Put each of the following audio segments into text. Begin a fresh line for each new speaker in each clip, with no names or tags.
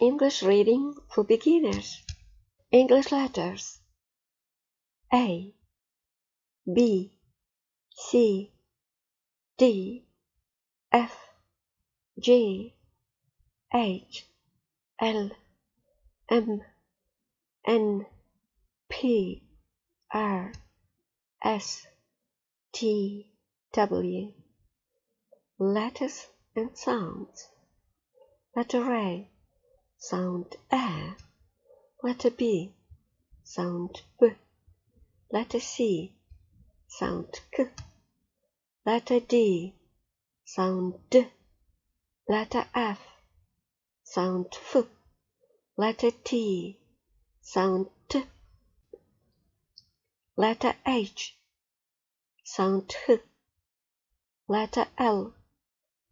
English reading for beginners. English letters: A, B, C, D, F, G, H, L, M, N, P, R, S, T, W. Letters and sounds. Letter A, sound A. Letter B, sound B. Letter C, sound K. Letter D, sound D. Letter F, sound F. Letter T, sound T. Letter H, sound H. Letter L,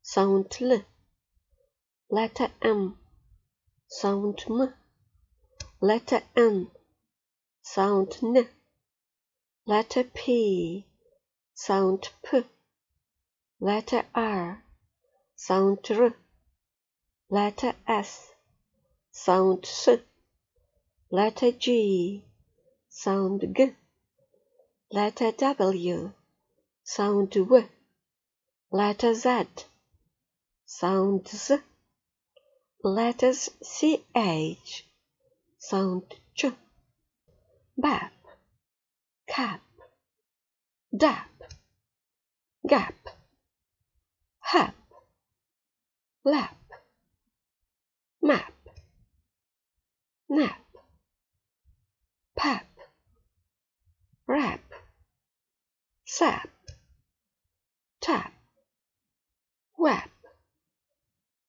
sound L. Letter M, sound M. Letter N, sound N. Letter P, sound P. Letter R, sound R. Letter S, sound S. Letter G, sound G. Letter W, sound W. Letter Z, sound Z. Letters CH, sound Ch. Bap, cap, dap, gap, hap, lap, map, nap, pap, rap, sap, tap, wap,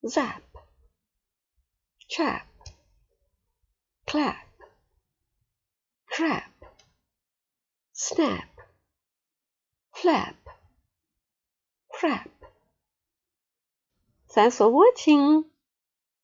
zap, chap, clap, crap, snap, flap, crap. Thanks for watching.